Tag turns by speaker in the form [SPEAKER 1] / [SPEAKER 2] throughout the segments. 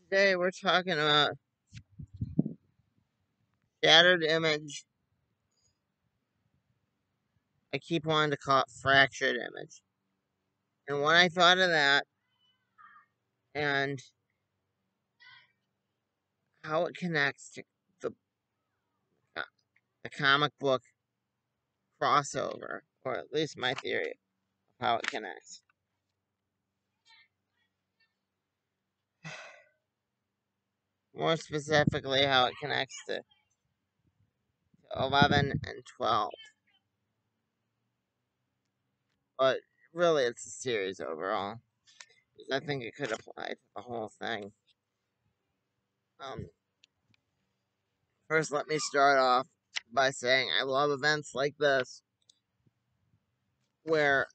[SPEAKER 1] Today we're talking about shattered image. I keep wanting to call it fractured image. And when I thought of that and how it connects to the, the comic book crossover, or at least my theory of how it connects. More specifically, how it connects to 11 and 12. But really, it's a series overall. I think it could apply to the whole thing. Um, First, let me start off by saying I love events like this where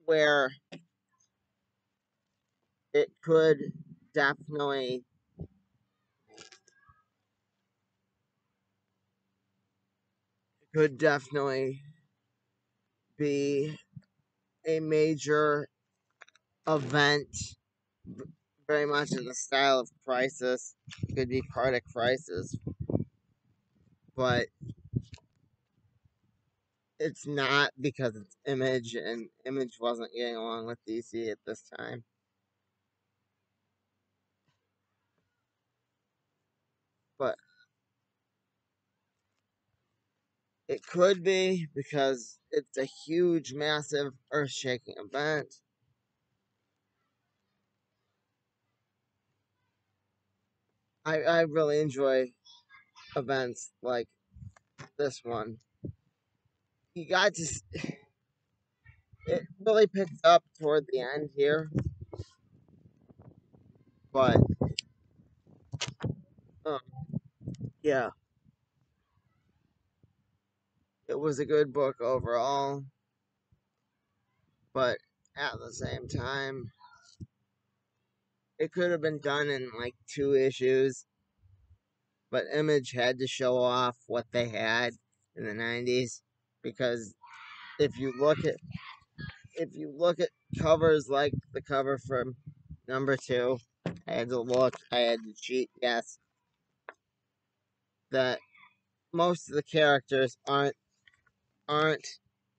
[SPEAKER 1] where it definitely could definitely be a major event, very much in the style of Crisis. It could be part of Crisis, but it's not because it's Image, and Image wasn't getting along with DC at this time. But it could be because it's a huge, massive, earth shaking event. I really enjoy events like this one. You got to. It really picks up toward the end here, but um, yeah, it was a good book overall. But at the same time, it could have been done in like 2 issues. But Image had to show off what they had in the '90s because if you look at if you look at covers like the cover from #2, I had to look, I had to cheat, yes, that most of the characters aren't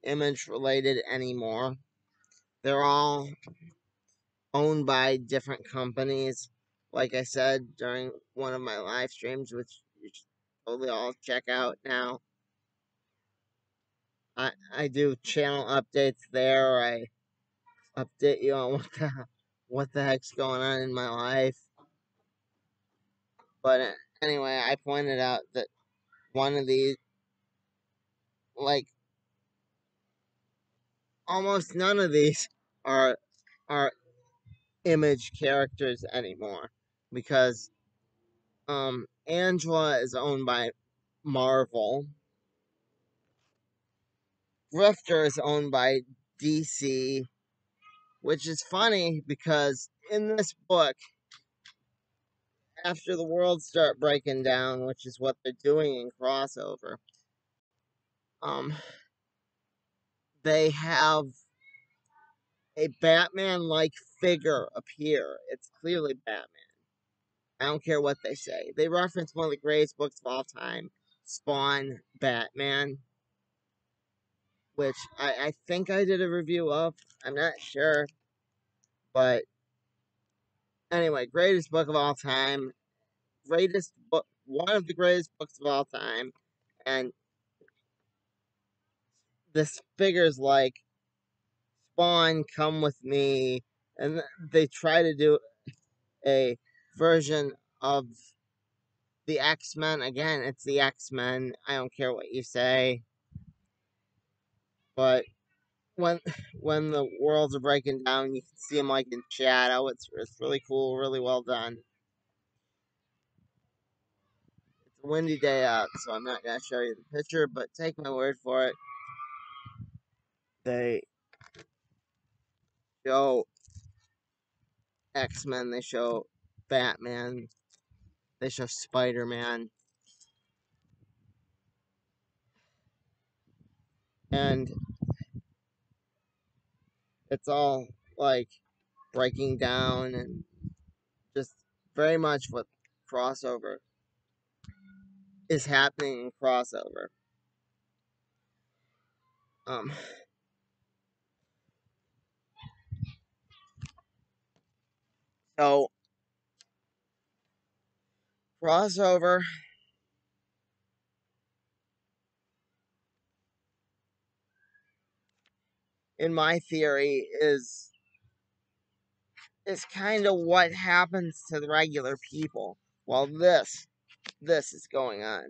[SPEAKER 1] Image related anymore. They're all owned by different companies. Like I said during one of my live streams, which you should totally all check out now. I do channel updates there. I update you on what the heck's going on in my life. But anyway, I pointed out that one of these, like almost none of these, are are Image characters anymore because Angela is owned by Marvel. Grifter is owned by DC, which is funny because in this book, after the worlds start breaking down, which is what they're doing in crossover, um, they have a Batman-like figure appear. It's clearly Batman. I don't care what they say. They reference one of the greatest books of all time, Spawn Batman, which I think I did a review of. I'm not sure. But anyway, greatest book of all time. Greatest book, one of the greatest books of all time. And this figure's like, Spawn, come with me. And they try to do a version of the X-Men. Again, it's the X-Men. I don't care what you say. But when when the worlds are breaking down, you can see them like in shadow. It's really cool, really well done. It's a windy day out, so I'm not gonna show you the picture, but take my word for it. They show X-Men, they show Batman, they show Spider-Man, and it's all like breaking down, and just very much what crossover is happening in crossover. Um, so crossover, in my theory, is kind of what happens to the regular people while this is going on.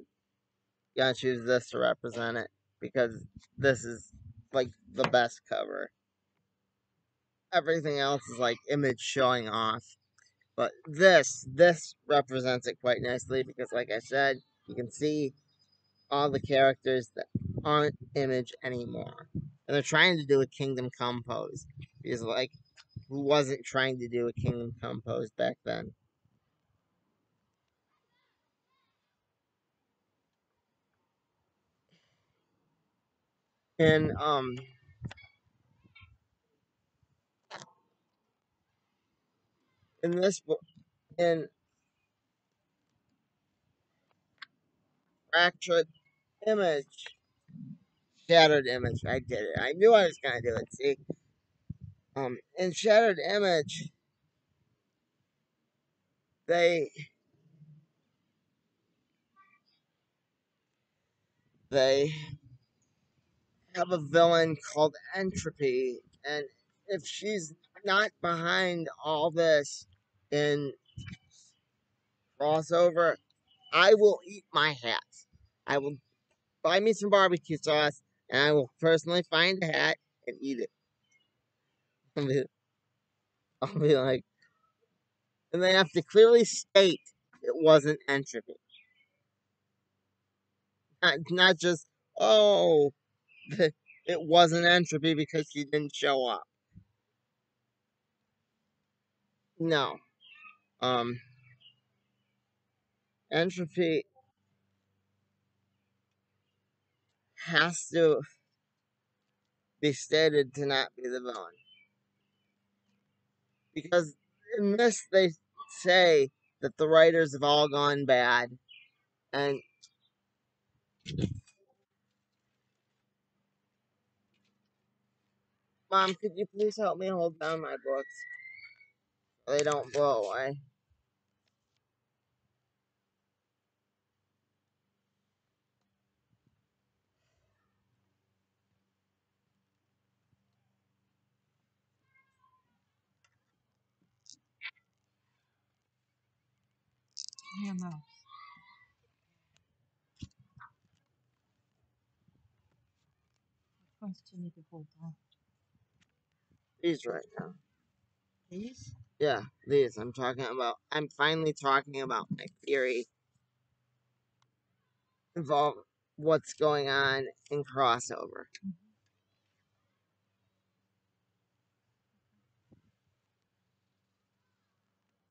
[SPEAKER 1] You gotta choose this to represent it because this is like the best cover. Everything else is like image showing off. But this represents it quite nicely because, like I said, you can see all the characters that aren't image anymore. And they're trying to do a Kingdom Come pose. Because, like, who wasn't trying to do a Kingdom Come pose back then? And, in this book, in Fractured Image, Shattered Image, I did it. I knew I was gonna do it, see? In Shattered Image, they they have a villain called Entropy, and if she's not behind all this in crossover, I will eat my hat. I will buy me some barbecue sauce, and I will personally find a hat and eat it. I'll be like, and they have to clearly state it wasn't Entropy, not just oh, it wasn't Entropy because she didn't show up. No, um, Entropy has to be stated to not be the villain. Because in this, they say that the writers have all gone bad. And, Mom, could you please help me hold down my books so they don't blow away?
[SPEAKER 2] Yeah, no. Which ones do you need to hold down?
[SPEAKER 1] These right now.
[SPEAKER 2] These?
[SPEAKER 1] Yeah, these. I'm finally talking about my theory involved what's going on in crossover.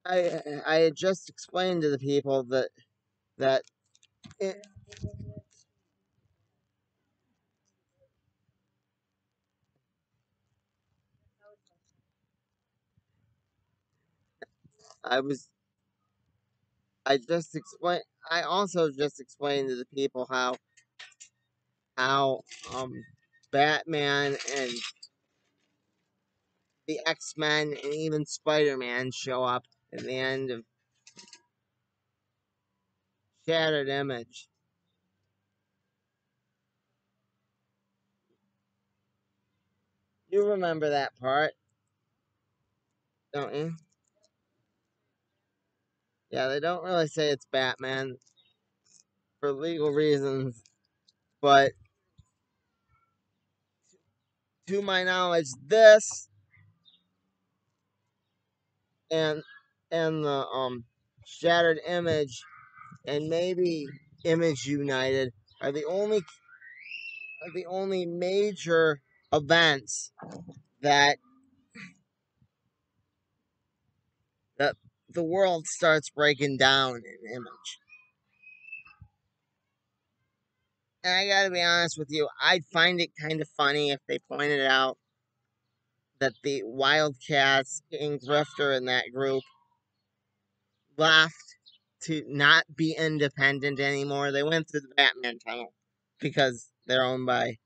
[SPEAKER 1] I had just explained to the people that it, I was I just explained. I also just explained to the people how Batman and the X-Men and even Spider-Man show up at the end of Shattered Image. You remember that part, don't you? Yeah, they don't really say it's Batman for legal reasons, but to my knowledge, this and the Shattered Image and maybe Image United are the only major events that that the world starts breaking down in Image. And I gotta be honest with you, I'd find it kind of funny if they pointed out that the Wildcats and Grifter in that group left to not be independent anymore. They went through the Batman tunnel because they're owned by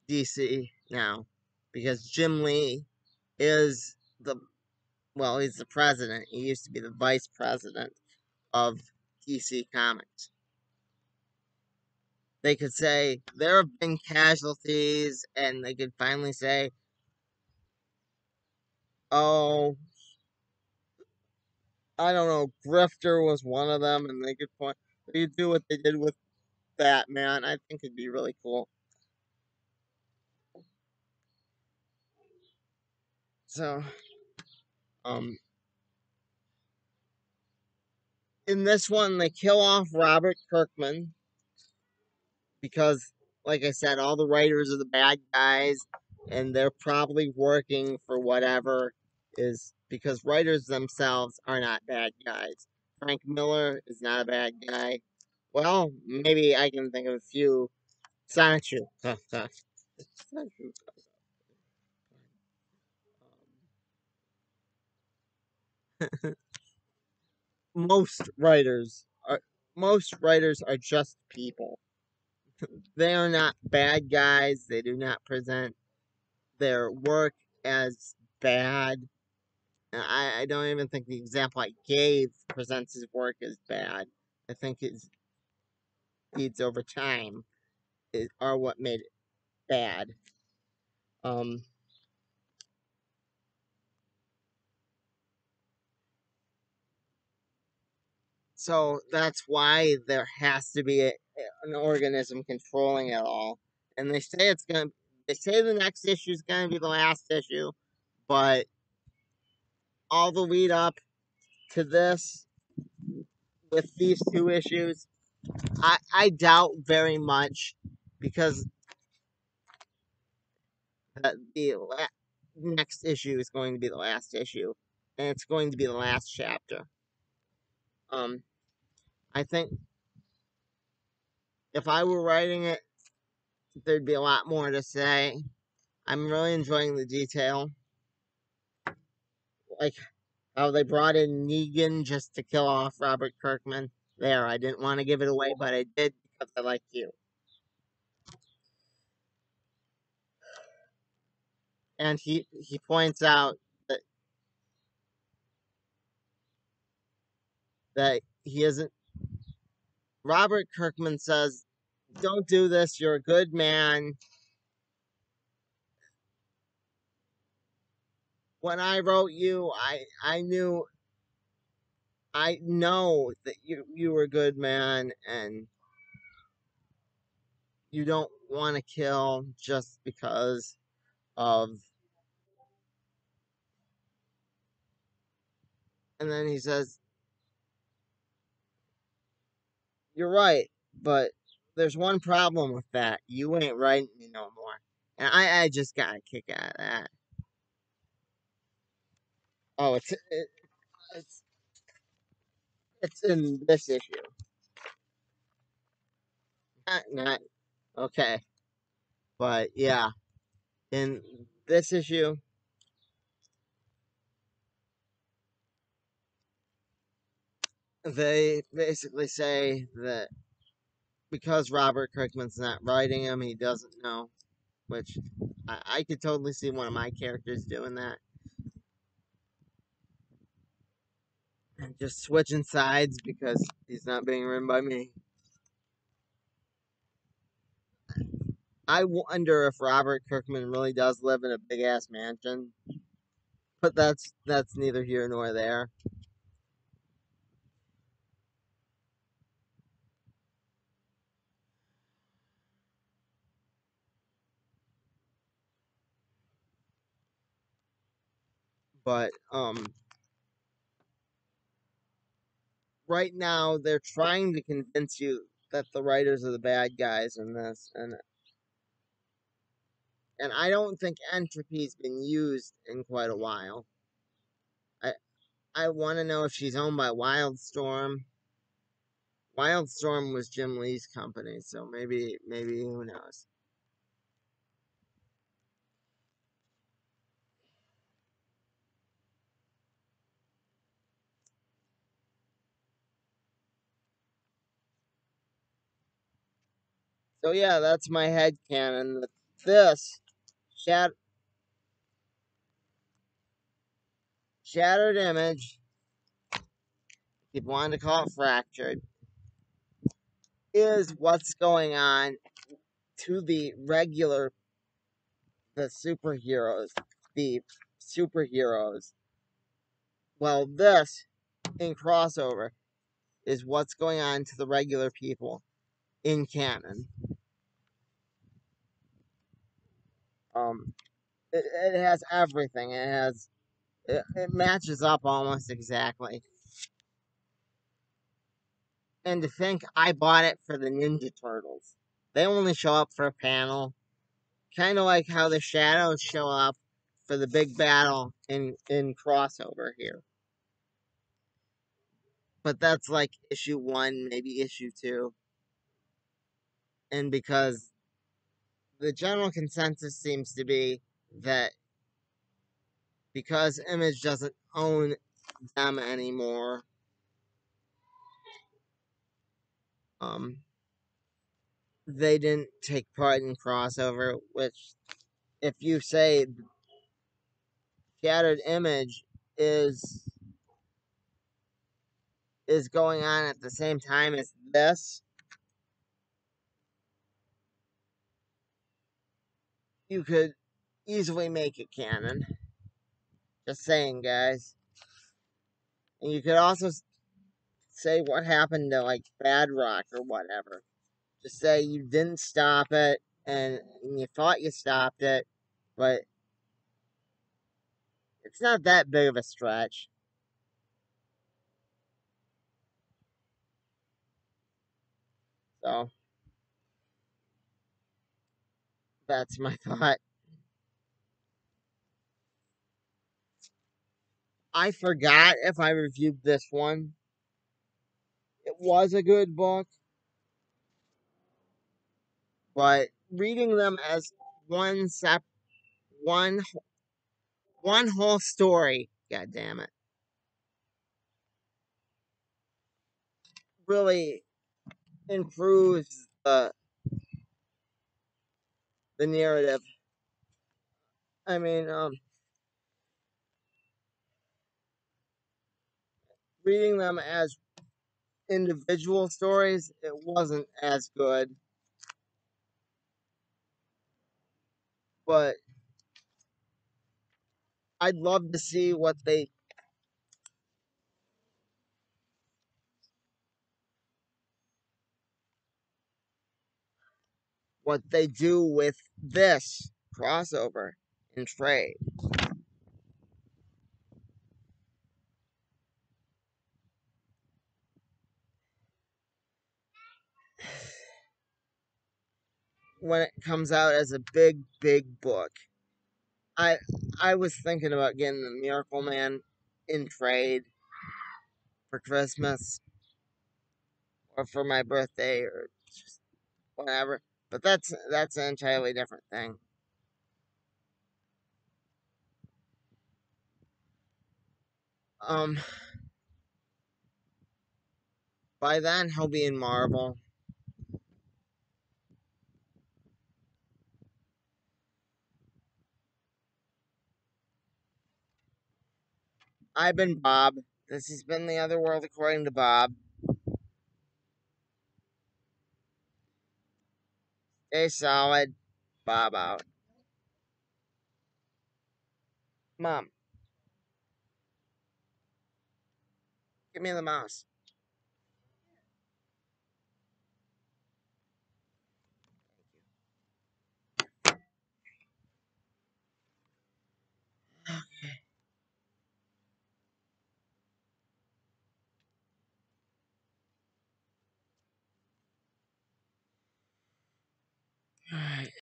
[SPEAKER 1] DC now. Because Jim Lee is he's the president. He used to be the vice president of DC Comics. They could say there have been casualties, and they could finally say, oh, I don't know, Grifter was one of them, and they could do what they did with Batman. I think it'd be really cool. So, um, in this one, they kill off Robert Kirkman because, like I said, all the writers are the bad guys, and they're probably working for whatever is because writers themselves are not bad guys. Frank Miller is not a bad guy. Well, maybe I can think of a few. Sanchu. most writers are most writers are just people. They are not bad guys. They do not present their work as bad. I don't even think the example I gave presents his work as bad. I think his deeds over time are what made it bad. Um, so that's why there has to be an organism controlling it all. And they say they say the next issue is gonna be the last issue, but all the lead up to this with these two issues, I doubt very much because the next issue is going to be the last issue, and it's going to be the last chapter. Um, I think if I were writing it, there'd be a lot more to say. I'm really enjoying the detail, like how they brought in Negan just to kill off Robert Kirkman. There, I didn't want to give it away, but I did because I like you. And he points out that he isn't. Robert Kirkman says, "Don't do this. You're a good man." When I wrote you, I know that you were a good man, and you don't want to kill just because of. And then he says, "You're right, but there's one problem with that. You ain't writing me no more." And I just got a kick out of that. Oh, it's it's in this issue. Not okay, but yeah, in this issue, they basically say that because Robert Kirkman's not writing him, he doesn't know. Which I could totally see one of my characters doing that. Just switching sides because he's not being written by me. I wonder if Robert Kirkman really does live in a big ass mansion. But that's neither here nor there. But right now they're trying to convince you that the writers are the bad guys in this, and I don't think Entropy's been used in quite a while. I I want to know if she's owned by Wildstorm. Wildstorm was Jim Lee's company, so maybe who knows. So yeah, that's my headcanon. This shat- shattered image, people want to call it fractured, is what's going on to the superheroes, the superheroes. Well, this in crossover is what's going on to the regular people in canon. Um, it has everything. It matches up almost exactly. And to think I bought it for the Ninja Turtles. They only show up for a panel, kind of like how the shadows show up for the big battle in crossover here. But that's like issue 1, maybe issue 2. And because the general consensus seems to be that because Image doesn't own them anymore, um, they didn't take part in crossover, which if you say Shattered Image is is going on at the same time as this, you could easily make it canon. Just saying, guys. And you could also say what happened to like Bad Rock or whatever. Just say you didn't stop it and you thought you stopped it, but it's not that big of a stretch. So that's my thought. I forgot if I reviewed this one. It was a good book, but reading them as one one whole story, god damn it, really improves the narrative. I mean, reading them as individual stories, it wasn't as good, but I'd love to see what they do with this crossover and trade. When it comes out as a big book. I I was thinking about getting the Miracle Man in trade for Christmas or for my birthday or just whatever. But that's an entirely different thing. Um by then he'll be in Marvel. I've been Bob. This has been the other world according to Bob. Stay solid. Bob out. Mom, give me the mouse.